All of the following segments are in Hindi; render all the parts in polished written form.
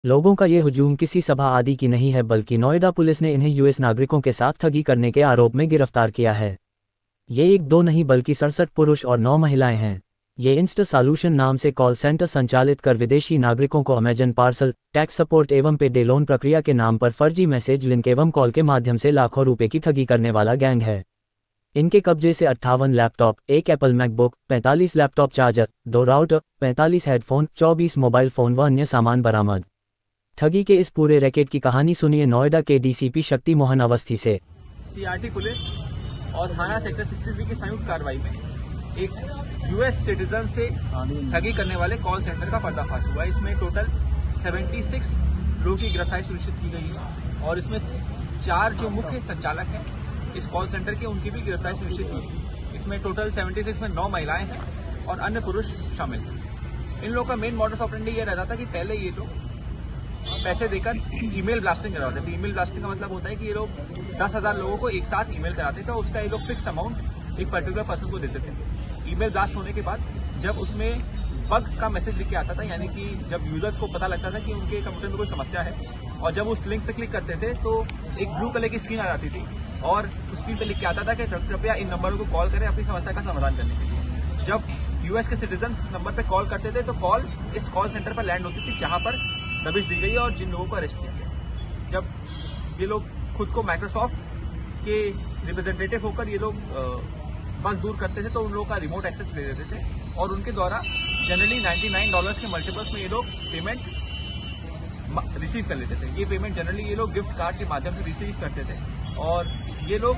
लोगों का ये हुजूम किसी सभा आदि की नहीं है, बल्कि नोएडा पुलिस ने इन्हें यूएस नागरिकों के साथ ठगी करने के आरोप में गिरफ्तार किया है। ये एक दो नहीं बल्कि 67 पुरुष और 9 महिलाएं हैं। ये इंस्टा सॉल्यूशन नाम से कॉल सेंटर संचालित कर विदेशी नागरिकों को अमेजन पार्सल, टैक्स सपोर्ट एवं पे लोन प्रक्रिया के नाम पर फर्जी मैसेज, लिंक एवं कॉल के माध्यम से लाखों रुपए की ठगी करने वाला गैंग है। इनके कब्जे से 58 लैपटॉप, एक Apple MacBook, 45 laptop charger, 2 router, 45 headphone, 24 mobile phone व अन्य सामान बरामद। ठगी के इस पूरे रैकेट की कहानी सुनिए नोएडा के डीसीपी शक्ति मोहन अवस्थी से। सीआरटी पुलिस और थाना सेक्टर 63 की संयुक्त कार्रवाई में एक यूएस सिटीजन से ठगी करने वाले कॉल सेंटर का पर्दाफाश हुआ। इसमें टोटल 76 लोगों की गिरफ्तारी सुनिश्चित की गई है और इसमें 4 जो मुख्य संचालक हैं इस कॉल सेंटर के, उनकी भी गिरफ्तारी सुनिश्चित की गई। इसमें टोटल 76 में 9 महिलाएं हैं और अन्य पुरुष शामिल हैं। इन लोगों का मेन मॉडस ऑपरेंडी ये रहता था कि पहले ये लोग पैसे देकर ईमेल ब्लास्टिंग करवाते थे। ईमेल ब्लास्टिंग का मतलब होता है कि ये लोग 10,000 लोगों को एक साथ ईमेल कराते थे और उसका ये लोग फिक्स्ड अमाउंट एक पर्टिकुलर पर्सन को देते थे। ईमेल ब्लास्ट होने के बाद जब उसमें बग का मैसेज लिख के आता था, यानी कि जब यूजर्स को पता लगता था कि उनके कंप्यूटर में कोई समस्या है और जब उस लिंक पे क्लिक करते थे तो एक ब्लू कलर की स्क्रीन आ जाती थी और उस स्क्रीन पे लिख के आता था कि कृपया इन नंबरों को कॉल करें अपनी समस्या का समाधान करने के लिए। जब यूएस के सिटीजन इस नंबर पे कॉल करते थे तो कॉल इस कॉल सेंटर पर लैंड होती थी जहां पर दबिश दी गई और जिन लोगों को अरेस्ट किया गया। जब ये लोग खुद को माइक्रोसॉफ्ट के रिप्रेजेंटेटिव होकर ये लोग बग दूर करते थे तो उन लोगों का रिमोट एक्सेस ले लेते थे और उनके द्वारा जनरली $99 के मल्टीपल्स में ये लोग पेमेंट रिसीव कर लेते थे। ये पेमेंट जनरली ये लोग गिफ्ट कार्ड के माध्यम से रिसीव करते थे और ये लोग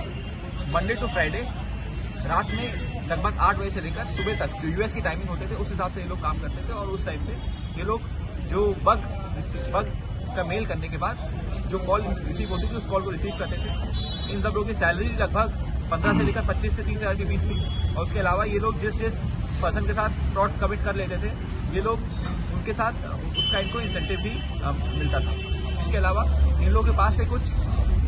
मंडे टू फ्राइडे रात में लगभग 8 बजे से लेकर सुबह तक जो यूएस की टाइमिंग होते थे उस हिसाब से ये लोग काम करते थे और उस टाइम पे ये लोग जो बग का मेल करने के बाद जो कॉल रिसीव होती थी उस कॉल को रिसीव करते थे। इन सब लोगों की सैलरी लगभग 15 से लेकर 25 से 30 हज़ार के बीच थी और उसके अलावा ये लोग जिस पर्सन के साथ फ्रॉड कमिट कर लेते थे ये लोग उनके साथ उसका इनको इंसेंटिव भी मिलता था। इसके अलावा इन लोगों के पास से कुछ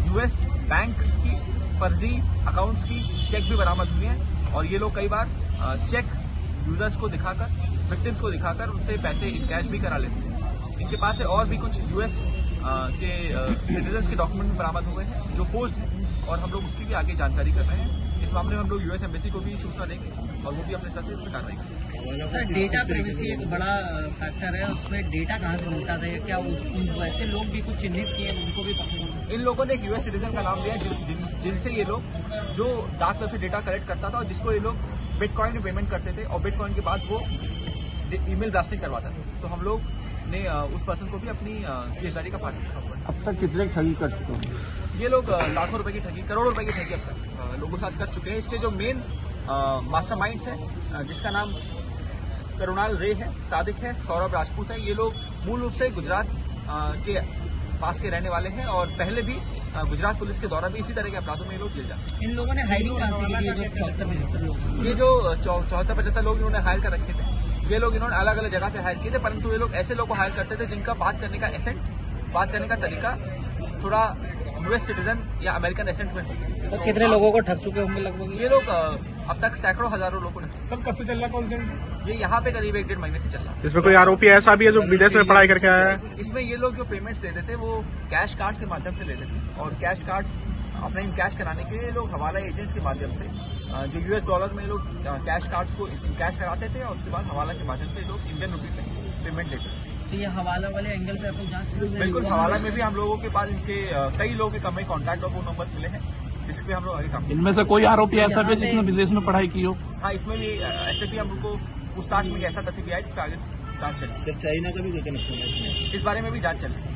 यूएस बैंक्स की फर्जी अकाउंट्स की चेक भी बरामद हुए हैं और ये लोग कई बार चेक यूजर्स को दिखाकर, विक्टिम्स को दिखाकर उनसे पैसे कैश भी करा लेते हैं। इनके पास से और भी कुछ यूएस के सिटीजन्स के डॉक्यूमेंट भी बरामद हुए हैं जो फोर्ज्ड हैं और हम लोग उसकी भी आगे जानकारी कर रहे हैं। इस मामले में हम लोग यूएस एम्बेसी को भी सूचना देंगे और वो भी अपने स्तर से इसमें कार्रवाई करेंगे। सर, डेटा प्राइवेसी एक बड़ा फैक्टर है, उसमें डेटा कहाँ से मिलता था? क्या वैसे लोग भी कुछ चिन्हित किए, उनको भी पकड़? इन लोगों ने एक यूएस सिटीजन का नाम लिया जिनसे ये लोग जो डार्क वेब से डेटा कलेक्ट करता था और जिसको ये लोग बिटकॉइन में पेमेंट करते थे और बिटकॉइन के बाद वो ईमेल ब्लास्टिंग करवाता था। तो हम लोग ने उस पर्सन को भी अपनी गिरफ्तारी का पार्ट रखा हुआ है। अब तक कितने ठगी कर चुके हैं? ये लोग लाखों रुपए की ठगी, करोड़ों रुपए की ठगी अब तक लोगों के साथ कर चुके हैं। इसके जो मेन मास्टरमाइंड्स हैं जिसका नाम करुणाल रे है, सादिक है, सौरभ राजपूत है, ये लोग मूल रूप से गुजरात के पास के रहने वाले हैं और पहले भी गुजरात पुलिस के द्वारा भी इसी तरह के अपराधों में ये लोग किए जाते हैं। इन लोगों ने हायरिंग कहाँ से की? जो 74-75 लोग, ये जो 74-75 लोग इन्होंने हायर कर रखे थे, ये लोग इन्होंने अलग अलग जगह से हायर किए थे, परंतु ये लोग ऐसे लोग को हायर करते थे जिनका बात करने का एसेंट, बात करने का तरीका थोड़ा यूएस सिटीजन या अमेरिकन एसेंट में होता। तो कितने लोगों को ठग चुके होंगे लगभग? ये लोग अब तक सैकड़ों हजारों लोगों ने। सब कब से चल रहा कौन से? ये यहाँ पे करीब 1-1.5 महीने से चल रहा है। इसमें कोई आरोपी ऐसा भी है जो विदेश में पढ़ाई करके आया है? इसमें ये लोग जो पेमेंट्स लेते थे वो कैश कार्ड के माध्यम से लेते थे और कैश कार्ड्स अपना कैश कराने के लिए लोग हवाला एजेंट्स के माध्यम से जो यूएस डॉलर में लोग कैश कार्ड्स को कैश कराते थे और उसके बाद हवाला के माध्यम से लोग इंडियन रुपये में पेमेंट लेते थे। तो ये हवाला वाले एंगल पे आपको जांच? बिल्कुल, हवाला में भी हम लोगों के पास इनके कई लोगों के कम कॉन्टैक्ट और फोन नंबर्स मिले हैं जिसपे हम लोग आगे काम। इनमें से कोई आरोपी ऐसा भी जिसने विदेश में पढ़ाई की हो? हाँ, इसमें भी ऐसे भी हम लोग को पूछताछ में ऐसा तथ्य भी आया जिसपे आगे जांच चल रही है। चाइना का भी कनेक्शन है? इस बारे में भी जांच चल रही है।